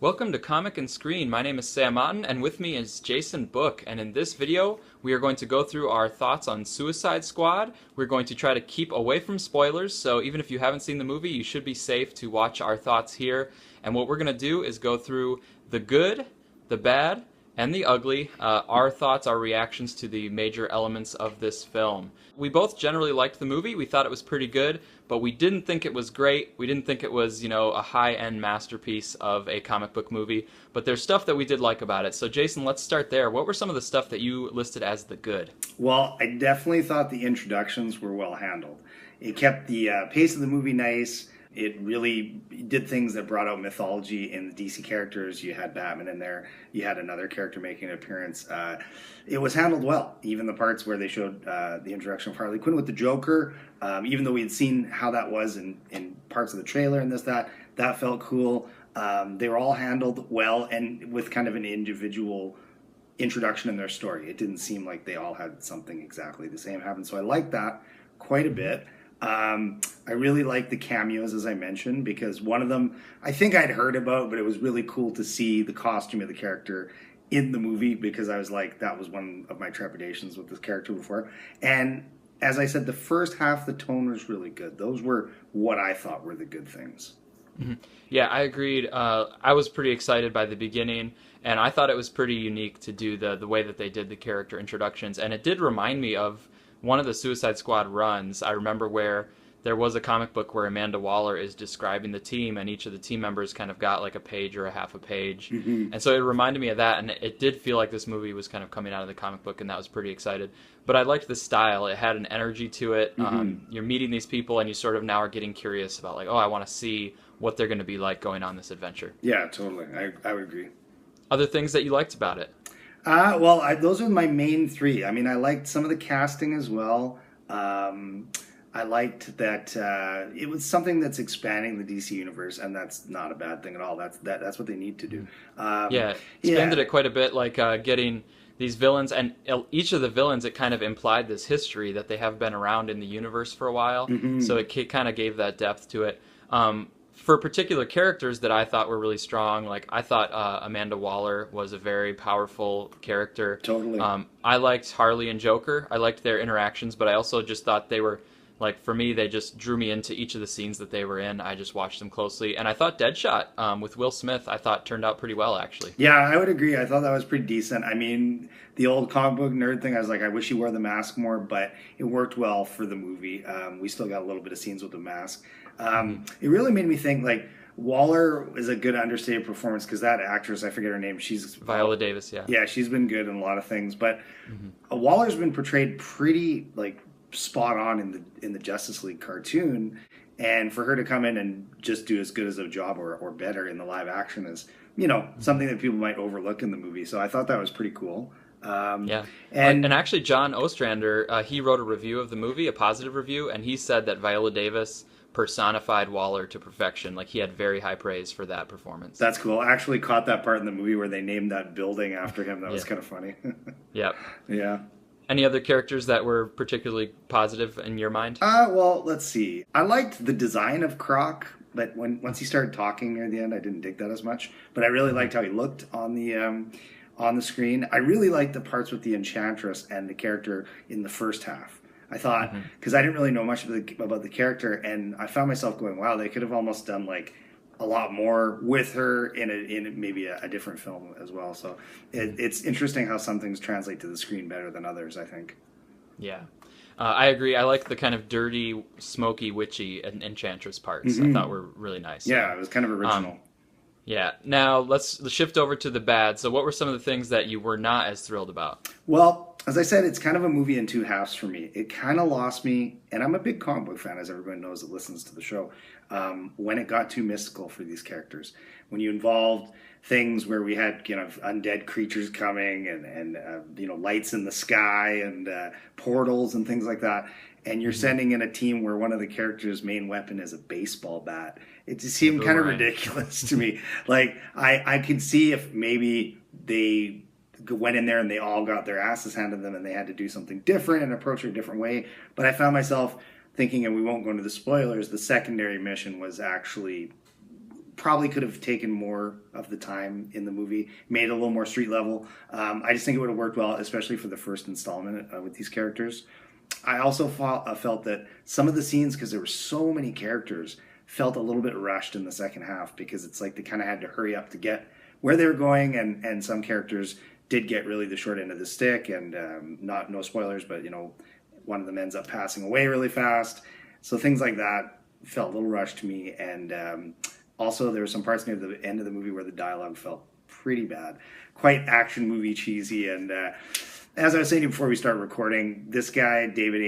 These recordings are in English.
Welcome to Comic and Screen. My name is Sam Otten, and with me is Jason Book. And in this video, we are going to go through our thoughts on Suicide Squad. We're going to try to keep away from spoilers, so even if you haven't seen the movie, you should be safe to watch our thoughts here. And what we're going to do is go through the good, the bad, and the ugly, our thoughts, our reactions to the major elements of this film. We both generally liked the movie. We thought it was pretty good, but we didn't think it was great. We didn't think it was, a high-end masterpiece of a comic book movie, but there's stuff that we did like about it. So Jason, let's start there. What were some of the stuff that you listed as the good? Well, I definitely thought the introductions were well handled. It kept the pace of the movie nice. It really did things that brought out mythology in the DC characters. You had Batman in there. You had another character making an appearance. It was handled well. Even the parts where they showed the introduction of Harley Quinn with the Joker, even though we had seen how that was in parts of the trailer and that felt cool. They were all handled well and with kind of an individual introduction in their story. It didn't seem like they all had something exactly the same happen. So I liked that quite a bit. I really like the cameos, as I mentioned, because one of them I think I'd heard about, but it was really cool to see the costume of the character in the movie, because I was like, that was one of my trepidations with this character before. And as I said, the first half, the tone was really good. Those were what I thought were the good things. Mm-hmm. Yeah, I agreed. I was pretty excited by the beginning, and I thought it was pretty unique to do the way that they did the character introductions, and it did remind me of one of the Suicide Squad runs. I remember where there was a comic book where Amanda Waller is describing the team, and each of the team members kind of got like a page or a half a page. Mm-hmm. And so it reminded me of that, and it did feel like this movie was kind of coming out of the comic book, and that was pretty excited. But I liked the style. It had an energy to it. Mm-hmm. You're meeting these people, and you sort of now are getting curious about, like, oh, I want to see what they're going to be like going on this adventure. Yeah, totally. I would agree. Other things that you liked about it? Those are my main three. I mean, I liked some of the casting as well. I liked that it was something that's expanding the DC universe, and that's not a bad thing at all. That's what they need to do. Expanded it quite a bit, like getting these villains, and each of the villains, it kind of implied this history that they have been around in the universe for a while. Mm-hmm. So it kind of gave that depth to it. For particular characters that I thought were really strong, like I thought Amanda Waller was a very powerful character. Totally. I liked Harley and Joker. I liked their interactions, but I also just thought they were, like, for me, they just drew me into each of the scenes that they were in. I just watched them closely. And I thought Deadshot with Will Smith, I thought turned out pretty well, actually. Yeah, I would agree. I thought that was pretty decent. I mean, the old comic book nerd thing, I was like, I wish he wore the mask more, but it worked well for the movie. We still got a little bit of scenes with the mask. It really made me think, like, Waller is a good understated performance, because that actress, I forget her name, she's Viola Davis. Yeah, she's been good in a lot of things, but Waller's been portrayed pretty, like, spot on in the Justice League cartoon, and for her to come in and just do as good as a job or better in the live action is, something that people might overlook in the movie. So I thought that was pretty cool. And actually John Ostrander, he wrote a review of the movie, a positive review, and he said that Viola Davis personified Waller to perfection. Like, he had very high praise for that performance. That's cool. I actually caught that part in the movie where they named that building after him. That was kind of funny. Yep. Yeah. Any other characters that were particularly positive in your mind? Well, let's see. I liked the design of Croc, but once he started talking near the end, I didn't dig that as much. But I really liked how he looked on the screen. I really liked the parts with the Enchantress and the character in the first half. I thought, because I didn't really know much about the character, and I found myself going, wow, they could have almost done, like, a lot more with her in maybe a different film as well. So it's interesting how some things translate to the screen better than others, I think. Yeah. I agree. I like the kind of dirty, smoky, witchy Enchantress parts. I thought were really nice. Yeah, it was kind of original. Yeah. Now, let's shift over to the bad. So what were some of the things that you were not as thrilled about? Well, as I said, it's kind of a movie in two halves for me. It kind of lost me, and I'm a big comic book fan, as everyone knows that listens to the show, when it got too mystical for these characters. When you involved things where we had, undead creatures coming and lights in the sky and portals and things like that, and you're sending in a team where one of the characters' main weapon is a baseball bat. It just seemed kind of ridiculous to me. Like, I could see if maybe they went in there and they all got their asses handed to them and they had to do something different and approach it a different way. But I found myself thinking, and we won't go into the spoilers, the secondary mission was actually probably could have taken more of the time in the movie, made it a little more street level. I just think it would have worked well, especially for the first installment with these characters. I also felt that some of the scenes, because there were so many characters, felt a little bit rushed in the second half, because it's like they kind of had to hurry up to get where they were going, and some characters did get really the short end of the stick, and no spoilers, but one of them ends up passing away really fast. So things like that felt a little rushed to me, and also there were some parts near the end of the movie where the dialogue felt pretty bad, quite action movie cheesy. And as I was saying to you before we started recording, this guy David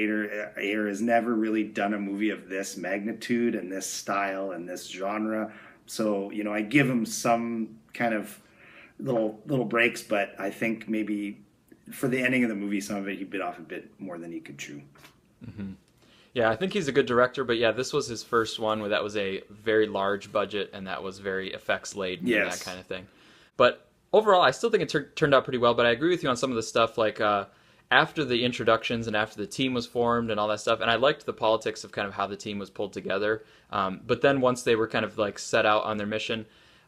Ayer has never really done a movie of this magnitude and this style and this genre. So I give him some kind of little breaks, but I think maybe for the ending of the movie, some of it he bit off a bit more than he could chew. Mm-hmm. Yeah, I think he's a good director, but yeah, this was his first one where that was a very large budget and that was very effects laden and that kind of thing. But overall, I still think it turned out pretty well, but I agree with you on some of the stuff, like after the introductions and after the team was formed and all that stuff, and I liked the politics of kind of how the team was pulled together. But then once they were kind of like set out on their mission,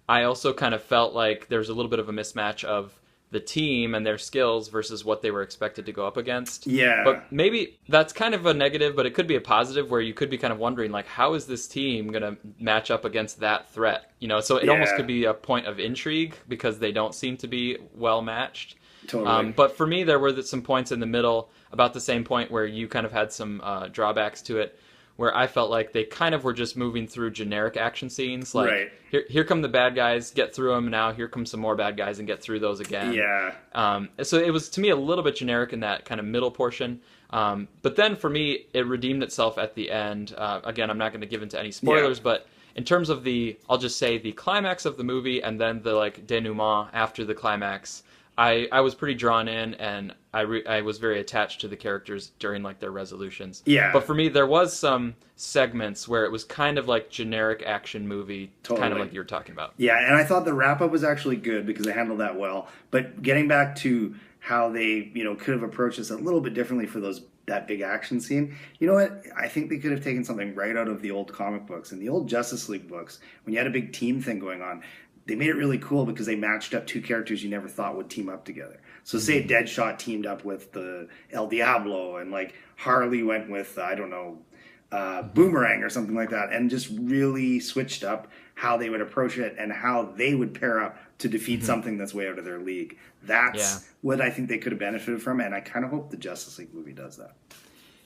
I also kind of felt like there was a little bit of a mismatch of the team and their skills versus what they were expected to go up against. Yeah. But maybe that's kind of a negative, but it could be a positive where you could be kind of wondering, like, how is this team going to match up against that threat? So it almost could be a point of intrigue because they don't seem to be well matched. Totally. But for me, there were some points in the middle, about the same point where you kind of had some drawbacks to it, where I felt like they kind of were just moving through generic action scenes. Like, here come the bad guys, get through them. Now here come some more bad guys and get through those again. Yeah. So it was, to me, a little bit generic in that kind of middle portion. But then for me, it redeemed itself at the end. Again, I'm not going to give into any spoilers, but in terms of I'll just say the climax of the movie and then the like denouement after the climax, I was pretty drawn in, and I was very attached to the characters during like their resolutions. Yeah. But for me, there was some segments where it was kind of like generic action movie, kind of like you were talking about. Yeah, and I thought the wrap up was actually good because they handled that well. But getting back to how they could have approached this a little bit differently for that big action scene. You know what? I think they could have taken something right out of the old comic books and the old Justice League books when you had a big team thing going on. They made it really cool because they matched up two characters you never thought would team up together. So say Deadshot teamed up with the El Diablo, and like Harley went with, I don't know, Boomerang or something like that, and just really switched up how they would approach it and how they would pair up to defeat something that's way out of their league. That's what I think they could have benefited from, and I kind of hope the Justice League movie does that.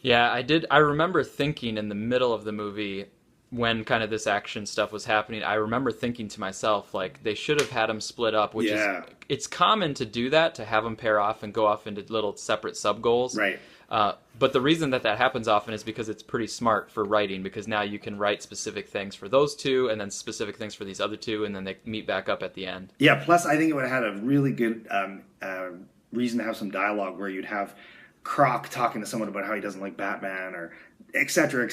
Yeah, I did. I remember thinking in the middle of the movie, when kind of this action stuff was happening, I remember thinking to myself, like, they should have had them split up, which is, it's common to do that, to have them pair off and go off into little separate sub-goals. Right. But the reason that happens often is because it's pretty smart for writing, because now you can write specific things for those two and then specific things for these other two, and then they meet back up at the end. Yeah, plus I think it would have had a really good reason to have some dialogue where you'd have Croc talking to someone about how he doesn't like Batman, or et cetera,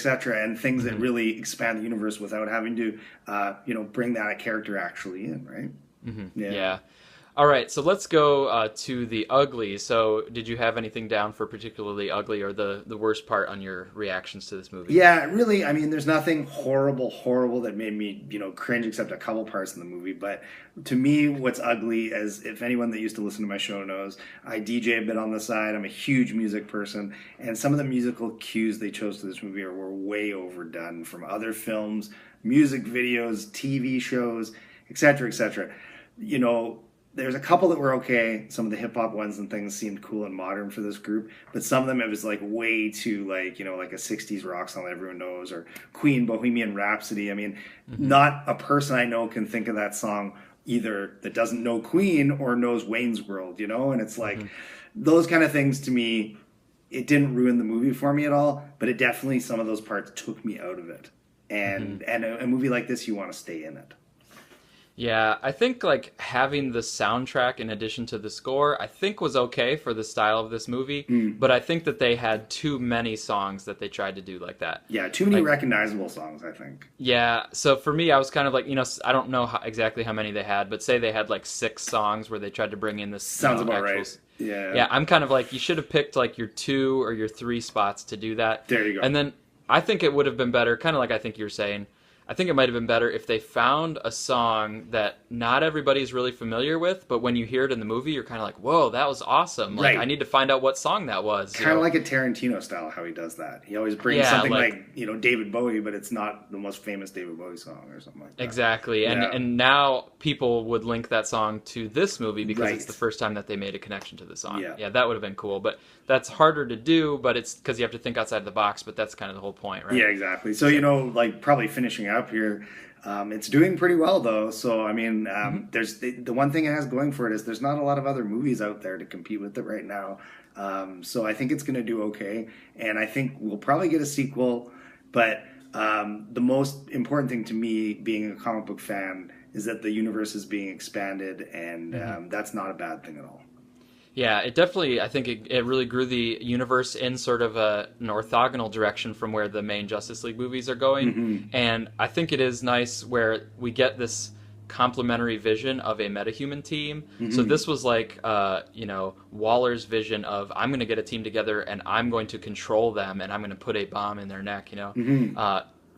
and things that really expand the universe without having to, bring that character actually in, right? Mm-hmm. Yeah. All right, so let's go to the ugly. So did you have anything down for particularly ugly, or the worst part on your reactions to this movie? Yeah, really, I mean, there's nothing horrible that made me, cringe except a couple parts in the movie. But to me, what's ugly, as if anyone that used to listen to my show knows, I DJ a bit on the side. I'm a huge music person. And some of the musical cues they chose for this movie were way overdone from other films, music videos, TV shows, et cetera. There's a couple that were okay. Some of the hip hop ones and things seemed cool and modern for this group, but some of them it was like way too like a 60s rock song that everyone knows, or Queen Bohemian Rhapsody. I mean, not a person I know can think of that song either that doesn't know Queen or knows Wayne's World, and it's like those kind of things to me, it didn't ruin the movie for me at all, but it definitely, some of those parts took me out of it. And a movie like this, you want to stay in it. Yeah, I think like having the soundtrack in addition to the score, I think was okay for the style of this movie, but I think that they had too many songs that they tried to do like that. Yeah, too many recognizable songs, I think. Yeah, so for me, I was kind of like, I don't know exactly how many they had, but say they had like 6 songs where they tried to bring in this. Sounds about right. Yeah. Yeah, I'm kind of like, you should have picked like your 2 or your 3 spots to do that. There you go. And then I think it would have been better, kind of like I think you're saying, I think it might have been better if they found a song that not everybody's really familiar with, but when you hear it in the movie, you're kind of like, whoa, that was awesome. Like, I Right. need to find out what song that was. Kind of like a Tarantino style, how he does that. He always brings Yeah, something like, like, David Bowie, but it's not the most famous David Bowie song or something like that. exactly. And Yeah. and now people would link that song to this movie because Right. it's the first time that they made a connection to the song. Yeah. Yeah, that would have been cool. But that's harder to do, but it's because you have to think outside the box, but that's kind of the whole point, right? Yeah, exactly. So, like probably finishing up here, it's doing pretty well though. So, I mean, there's the one thing it has going for it is there's not a lot of other movies out there to compete with it right now. So I think it's going to do okay. And I think we'll probably get a sequel. But the most important thing to me, being a comic book fan, is that the universe is being expanded, and that's not a bad thing at all. Yeah, it definitely, I think it really grew the universe in sort of an orthogonal direction from where the main Justice League movies are going. And I think it is nice where we get this complementary vision of a metahuman team. So this was like, Waller's vision of, I'm going to get a team together and I'm going to control them and I'm going to put a bomb in their neck,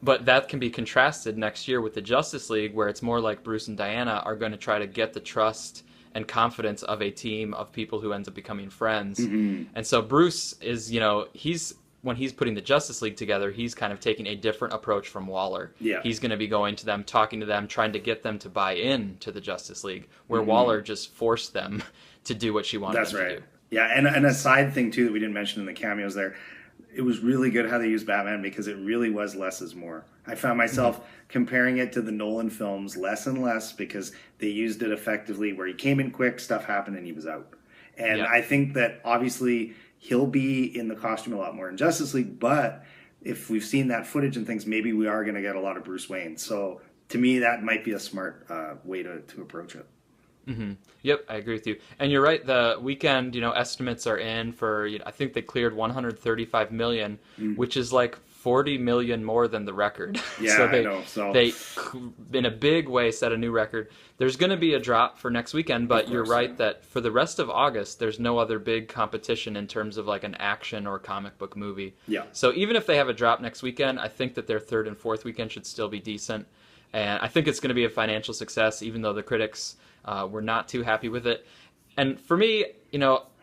But that can be contrasted next year with the Justice League, where it's more like Bruce and Diana are going to try to get the trust and confidence of a team of people who ends up becoming friends. And so Bruce is, when he's putting the Justice League together, he's kind of taking a different approach from Waller. Yeah. He's going to be going to them, talking to them, trying to get them to buy in to the Justice League, where Waller just forced them to do what she wanted That's them right. to do. Yeah, and a side thing too that we didn't mention in the cameos there, it was really good how they used Batman because it really was less is more. I found myself comparing it to the Nolan films less and less because they used it effectively where he came in quick, stuff happened, and he was out. And Yeah. I think that obviously he'll be in the costume a lot more in Justice League, but if we've seen that footage and things, maybe we are going to get a lot of Bruce Wayne. So to me, that might be a smart way to approach it. Yep, I agree with you. And you're right, the weekend, estimates are in for, I think they cleared 135 million, which is like 40 million more than the record. Yeah, so I know. So they, in a big way, set a new record. There's going to be a drop for next weekend, but you're right that for the rest of August, there's no other big competition in terms of like an action or comic book movie. Yeah. So even if they have a drop next weekend, I think that their third and fourth weekend should still be decent. And I think it's going to be a financial success, even though the critics were not too happy with it. And for me,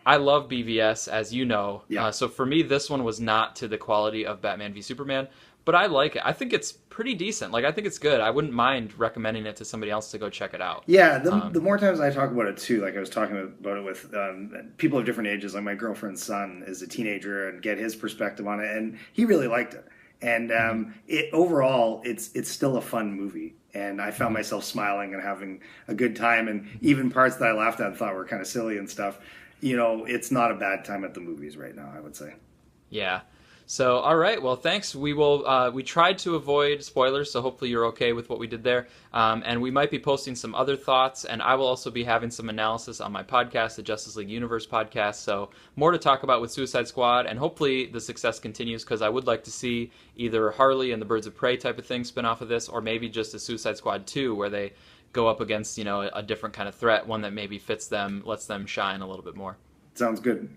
I love BVS, as you know. Yeah. So for me, this one was not to the quality of Batman v Superman, but I like it. I think it's pretty decent. Like, I think it's good. I wouldn't mind recommending it to somebody else to go check it out. Yeah, the more times I talk about it too, like I was talking about it with people of different ages, like my girlfriend's son is a teenager, and get his perspective on it, and he really liked it. And overall, it's still a fun movie. And I found myself smiling and having a good time. And even parts that I laughed at and thought were kind of silly and stuff, it's not a bad time at the movies right now, I would say. Yeah. So, all right. Well, thanks. We tried to avoid spoilers, so hopefully you're okay with what we did there. And we might be posting some other thoughts, and I will also be having some analysis on my podcast, the Justice League Universe podcast. So more to talk about with Suicide Squad, and hopefully the success continues, because I would like to see either Harley and the Birds of Prey type of thing spin off of this, or maybe just a Suicide Squad 2, where they go up against, a different kind of threat, one that maybe fits them, lets them shine a little bit more. Sounds good.